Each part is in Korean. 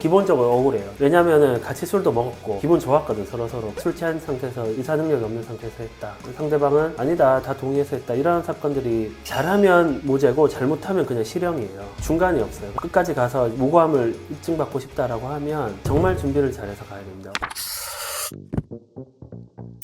기본적으로 억울해요. 왜냐면은 같이 술도 먹었고 기분 좋았거든. 서로 술 취한 상태에서 의사 능력이 없는 상태에서 했다. 상대방은 아니다, 다 동의해서 했다. 이런 사건들이 잘하면 무죄고 잘못하면 그냥 실형이에요. 중간이 없어요. 끝까지 가서 무고함을 입증받고 싶다라고 하면 정말 준비를 잘해서 가야 됩니다.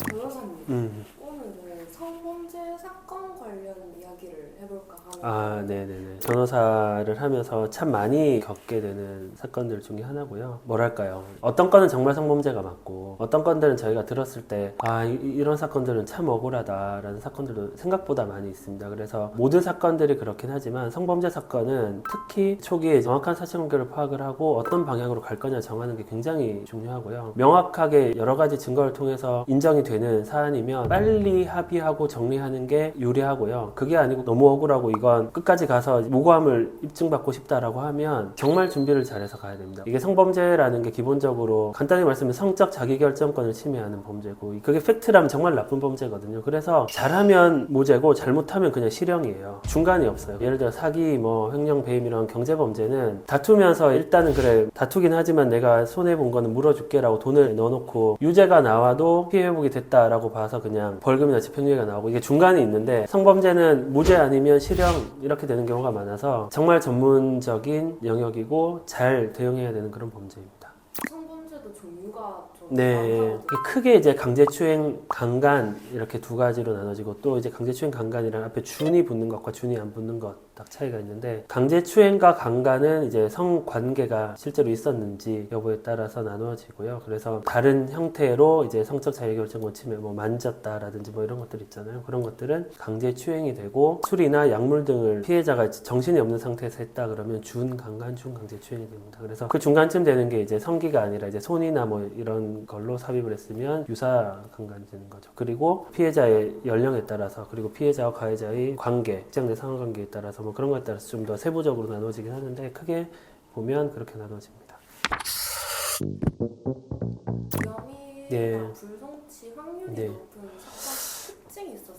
변호사님, 오늘은 성범죄 사건 관련 이야기를 해볼까 하는데. 네네네. 변호사를 하면서 참 많이 겪게 되는 사건들 중에 하나고요. 뭐랄까요. 어떤 건은 정말 성범죄가 맞고, 어떤 건들은 저희가 들었을 때, 이런 사건들은 참 억울하다라는 사건들도 생각보다 많이 있습니다. 그래서 모든 사건들이 그렇긴 하지만 성범죄 사건은 특히 초기에 정확한 사실관계를 파악을 하고 어떤 방향으로 갈 거냐 정하는 게 굉장히 중요하고요. 명확하게 여러 가지 증거를 통해서 인정이 되는 사안이면 빨리 합의하고 정리하는 게 유리하고요. 그게 아니고 너무 억울하고 이건 끝까지 가서 무고함을 입증받고 싶다라고 하면 정말 준비를 잘해서 가야 됩니다. 이게 성범죄라는 게 기본적으로 간단히 말씀하면 성적 자기결정권을 침해하는 범죄고, 그게 팩트라면 정말 나쁜 범죄거든요. 그래서 잘하면 무죄고 잘못하면 그냥 실형이에요. 중간이 없어요. 예를 들어 사기, 횡령, 배임 이런 경제범죄는 다투면서 일단은 그래 다투긴 하지만 내가 손해본 거는 물어줄게라고 돈을 넣어놓고 유죄가 나와도 피해 회복이 됐다라고 봐서 그냥 벌금이나 집행유예가 나오고, 이게 중간이 있는데 성범죄는 무죄 아니면 실형 이렇게 되는 경우가 많아서 정말 전문적인 영역이고 잘 대응해야 되는 그런 범죄입니다. 성범죄도 종류가 좀 네, 많아요. 크게 이제 강제추행, 강간 이렇게 두 가지로 나눠지고, 또 이제 강제추행, 강간이란 앞에 준이 붙는 것과 준이 안 붙는 것 딱 차이가 있는데, 강제추행과 강간은 이제 성관계가 실제로 있었는지 여부에 따라서 나누어지고요. 그래서 다른 형태로 이제 성적 자유결정권 침해, 만졌다라든지 이런 것들 있잖아요. 그런 것들은 강제추행이 되고, 술이나 약물 등을 피해자가 정신이 없는 상태에서 했다 그러면 준강간, 준강제추행이 됩니다. 그래서 그 중간쯤 되는 게 이제 성기가 아니라 이제 손이나 이런 걸로 삽입을 했으면 유사강간이 되는 거죠. 그리고 피해자의 연령에 따라서, 그리고 피해자와 가해자의 관계, 직장 내 상관관계에 따라서 그런 것에 따라서 좀 더 세부적으로 나눠지긴 하는데, 크게 보면 그렇게 나눠집니다. 명의나 네. 불송치 확률이 네. 높은 사건 특징이 있었을까요?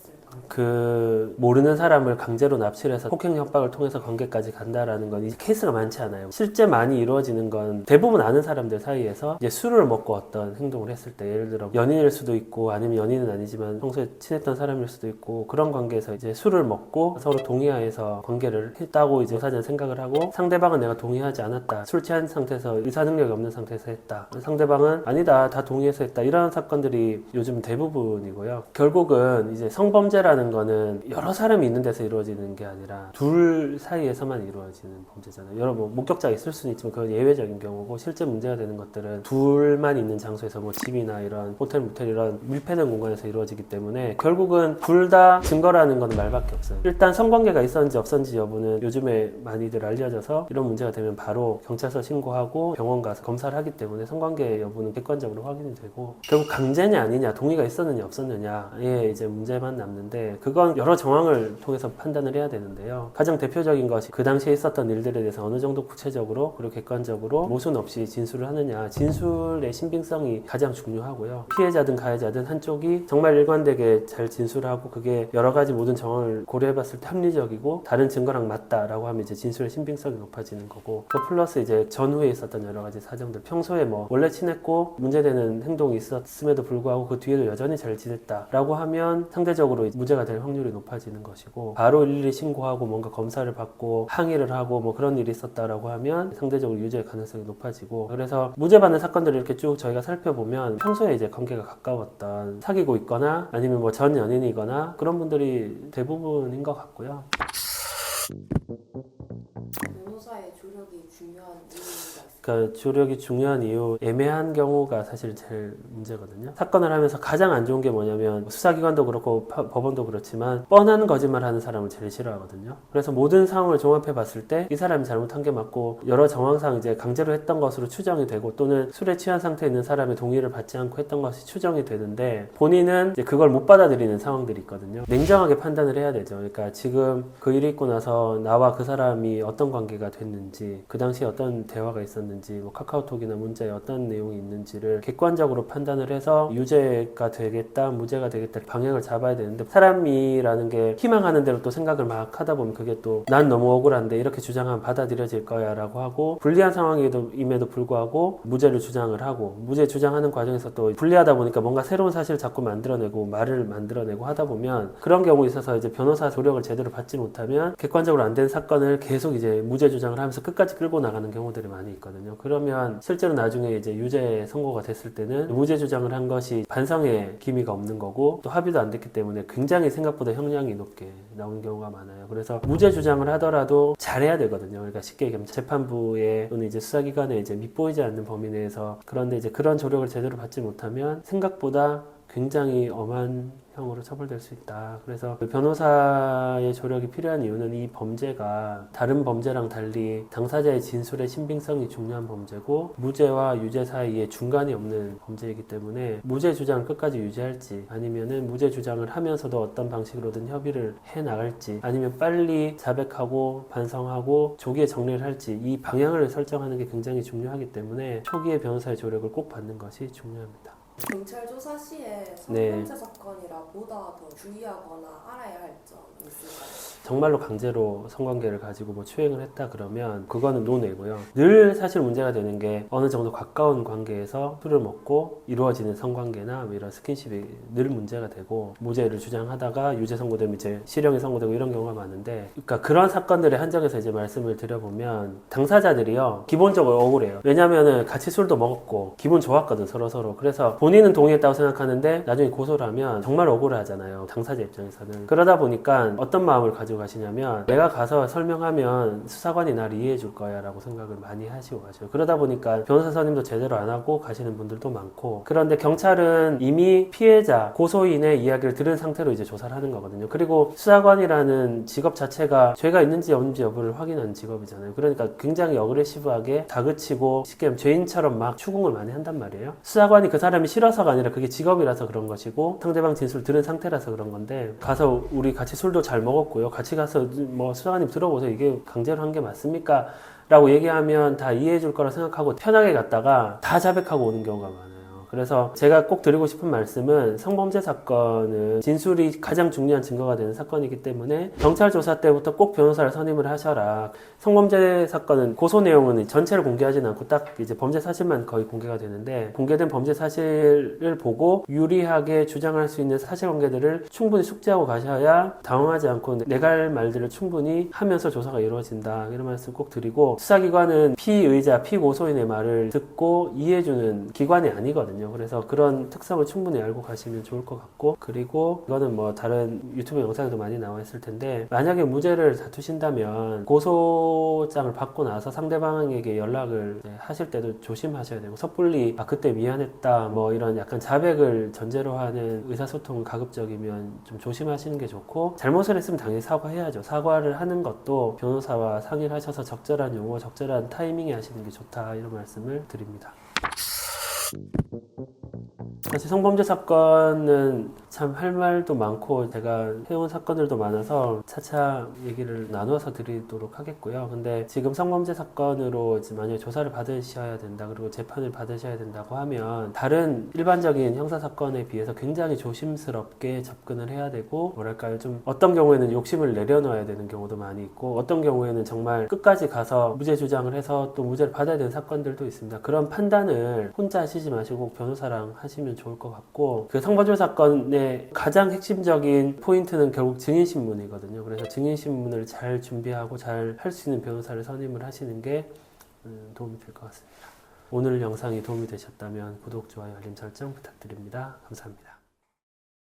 모르는 사람을 강제로 납치를 해서 폭행 협박을 통해서 관계까지 간다라는 건 이제 케이스가 많지 않아요. 실제 많이 이루어지는 건 대부분 아는 사람들 사이에서 이제 술을 먹고 어떤 행동을 했을 때, 예를 들어 연인일 수도 있고 아니면 연인은 아니지만 평소에 친했던 사람일 수도 있고, 그런 관계에서 이제 술을 먹고 서로 동의하에서 관계를 했다고 이제 사전 생각을 하고, 상대방은 내가 동의하지 않았다, 술 취한 상태에서 의사 능력이 없는 상태에서 했다, 상대방은 아니다, 다 동의해서 했다, 이런 사건들이 요즘 대부분이고요. 결국은 이제 성범죄라는 거는 여러 사람이 있는 데서 이루어지는 게 아니라 둘 사이에서만 이루어지는 범죄잖아요. 여러 목격자가 있을 수는 있지만 그건 예외적인 경우고, 실제 문제가 되는 것들은 둘만 있는 장소에서 집이나 이런 호텔, 모텔 이런 밀폐된 공간에서 이루어지기 때문에 결국은 둘 다 증거라는 건 말밖에 없어요. 일단 성관계가 있었는지 없었는지 여부는 요즘에 많이들 알려져서 이런 문제가 되면 바로 경찰서 신고하고 병원 가서 검사를 하기 때문에 성관계 여부는 객관적으로 확인이 되고, 결국 강제냐 아니냐, 동의가 있었느냐 없었느냐에 이제 문제만 남는데, 그건 여러 정황을 통해서 판단을 해야 되는데요. 가장 대표적인 것이 그 당시에 있었던 일들에 대해서 어느 정도 구체적으로 그리고 객관적으로 모순 없이 진술을 하느냐, 진술의 신빙성이 가장 중요하고요. 피해자든 가해자든 한쪽이 정말 일관되게 잘 진술하고 그게 여러 가지 모든 정황을 고려해봤을 때 합리적이고 다른 증거랑 맞다라고 하면 이제 진술의 신빙성이 높아지는 거고, 그 플러스 이제 전후에 있었던 여러 가지 사정들, 평소에 원래 친했고 문제되는 행동이 있었음에도 불구하고 그 뒤에도 여전히 잘 지냈다라고 하면 상대적으로 문제가 될 확률이 높아지는 것이고, 바로 일일이 신고하고 뭔가 검사를 받고 항의를 하고 그런 일이 있었다라고 하면 상대적으로 유죄의 가능성이 높아지고, 그래서 무죄받는 사건들을 이렇게 쭉 저희가 살펴보면 평소에 이제 관계가 가까웠던, 사귀고 있거나 아니면 전 연인이거나 그런 분들이 대부분인 것 같고요. 변호사의 조력이 중요한 이유가 있어요. 그러니까 조력이 중요한 이유, 애매한 경우가 사실 제일 문제거든요. 사건을 하면서 가장 안 좋은 게 뭐냐면, 수사기관도 그렇고 법원도 그렇지만 뻔한 거짓말 하는 사람을 제일 싫어하거든요. 그래서 모든 상황을 종합해 봤을 때 이 사람이 잘못한 게 맞고, 여러 정황상 이제 강제로 했던 것으로 추정이 되고, 또는 술에 취한 상태에 있는 사람의 동의를 받지 않고 했던 것이 추정이 되는데, 본인은 이제 그걸 못 받아들이는 상황들이 있거든요. 냉정하게 판단을 해야 되죠. 그러니까 지금 그 일이 있고 나서 나와 그 사람이 어떤 관계가 됐는지, 그 당시에 어떤 대화가 있었는지, 있는지, 뭐 카카오톡이나 문자에 어떤 내용이 있는지를 객관적으로 판단을 해서 유죄가 되겠다, 무죄가 되겠다 방향을 잡아야 되는데, 사람이라는 게 희망하는 대로 또 생각을 막 하다 보면 그게 또 난 너무 억울한데 이렇게 주장하면 받아들여질 거야 라고 하고, 불리한 상황임에도 불구하고 무죄를 주장을 하고, 무죄 주장하는 과정에서 또 불리하다 보니까 뭔가 새로운 사실을 자꾸 만들어내고 말을 만들어내고 하다 보면, 그런 경우에 있어서 이제 변호사 조력을 제대로 받지 못하면 객관적으로 안 된 사건을 계속 이제 무죄 주장을 하면서 끝까지 끌고 나가는 경우들이 많이 있거든요. 그러면 실제로 나중에 이제 유죄 선고가 됐을 때는 무죄 주장을 한 것이 반성의 기미가 없는 거고, 또 합의도 안 됐기 때문에 굉장히 생각보다 형량이 높게 나오는 경우가 많아요. 그래서 무죄 주장을 하더라도 잘해야 되거든요. 그러니까 쉽게 얘기하면 재판부에 또는 이제 수사기관에 이제 밉보이지 않는 범위 내에서, 그런데 이제 그런 조력을 제대로 받지 못하면 생각보다 굉장히 엄한 형으로 처벌될 수 있다. 그래서 변호사의 조력이 필요한 이유는 이 범죄가 다른 범죄랑 달리 당사자의 진술의 신빙성이 중요한 범죄고, 무죄와 유죄 사이에 중간이 없는 범죄이기 때문에 무죄 주장을 끝까지 유지할지, 아니면은 무죄 주장을 하면서도 어떤 방식으로든 협의를 해 나갈지, 아니면 빨리 자백하고 반성하고 조기에 정리를 할지, 이 방향을 설정하는 게 굉장히 중요하기 때문에 초기에 변호사의 조력을 꼭 받는 것이 중요합니다. 경찰 조사 시에 네. 성범죄 사건이라 보다 더 주의하거나 알아야 할 점이 있을까요? 정말로 강제로 성관계를 가지고 뭐 추행을 했다 그러면 그거는 논외고요. 늘 사실 문제가 되는 게 어느 정도 가까운 관계에서 술을 먹고 이루어지는 성관계나 뭐 이런 스킨십이 늘 문제가 되고, 무죄를 주장하다가 유죄 선고되면 이제 실형이 선고되고 이런 경우가 많은데, 그러니까 그런 사건들의 한정에서 이제 말씀을 드려보면, 당사자들이요 기본적으로 억울해요. 왜냐면은 같이 술도 먹었고 기분 좋았거든, 서로. 그래서 본인은 동의했다고 생각하는데 나중에 고소를 하면 정말 억울하잖아요, 당사자 입장에서는. 그러다 보니까 어떤 마음을 가지고 가시냐면, 내가 가서 설명하면 수사관이 나를 이해해 줄 거야 라고 생각을 많이 하시고 가셔요. 그러다 보니까 변호사 선임도 제대로 안 하고 가시는 분들도 많고, 그런데 경찰은 이미 피해자, 고소인의 이야기를 들은 상태로 이제 조사를 하는 거거든요. 그리고 수사관이라는 직업 자체가 죄가 있는지 없는지 여부를 확인하는 직업이잖아요. 그러니까 굉장히 어그레시브하게 다그치고 쉽게 하면 죄인처럼 막 추궁을 많이 한단 말이에요. 수사관이 그 사람이 싫어서가 아니라 그게 직업이라서 그런 것이고, 상대방 진술을 들은 상태라서 그런 건데, 가서 우리 같이 술도 잘 먹었고요, 같이 가서 뭐 수사관님 들어보세요, 이게 강제로 한 게 맞습니까? 라고 얘기하면 다 이해해 줄 거라 생각하고 편하게 갔다가 다 자백하고 오는 경우가 많아요. 그래서 제가 꼭 드리고 싶은 말씀은, 성범죄 사건은 진술이 가장 중요한 증거가 되는 사건이기 때문에 경찰 조사 때부터 꼭 변호사를 선임을 하셔라. 성범죄 사건은 고소 내용은 전체를 공개하지는 않고 딱 이제 범죄 사실만 거의 공개가 되는데, 공개된 범죄 사실을 보고 유리하게 주장할 수 있는 사실관계들을 충분히 숙지하고 가셔야 당황하지 않고 내갈 말들을 충분히 하면서 조사가 이루어진다, 이런 말씀 꼭 드리고, 수사기관은 피의자, 피고소인의 말을 듣고 이해해주는 기관이 아니거든요. 그래서 그런 특성을 충분히 알고 가시면 좋을 것 같고, 그리고 이거는 뭐 다른 유튜브 영상에도 많이 나와 있을 텐데, 만약에 무죄를 다투신다면 고소장을 받고 나서 상대방에게 연락을 하실 때도 조심하셔야 되고, 섣불리 그때 미안했다 뭐 이런 약간 자백을 전제로 하는 의사소통은 가급적이면 좀 조심하시는 게 좋고, 잘못을 했으면 당연히 사과해야죠. 사과를 하는 것도 변호사와 상의를 하셔서 적절한 용어, 적절한 타이밍에 하시는 게 좋다, 이런 말씀을 드립니다. 사실 성범죄 사건은 참 할 말도 많고 제가 해온 사건들도 많아서 차차 얘기를 나눠서 드리도록 하겠고요. 근데 지금 성범죄 사건으로 이제 만약에 조사를 받으셔야 된다, 그리고 재판을 받으셔야 된다고 하면 다른 일반적인 형사 사건에 비해서 굉장히 조심스럽게 접근을 해야 되고, 뭐랄까요, 좀 어떤 경우에는 욕심을 내려놓아야 되는 경우도 많이 있고, 어떤 경우에는 정말 끝까지 가서 무죄 주장을 해서 또 무죄를 받아야 되는 사건들도 있습니다. 그런 판단을 혼자 하시지 마시고 변호사랑 하시면 좋을 것 같고, 그 성범죄 사건의 가장 핵심적인 포인트는 결국 증인신문이거든요. 그래서 증인신문을 잘 준비하고 잘 할 수 있는 변호사를 선임을 하시는 게 도움이 될 것 같습니다. 오늘 영상이 도움이 되셨다면 구독, 좋아요, 알림 설정 부탁드립니다. 감사합니다.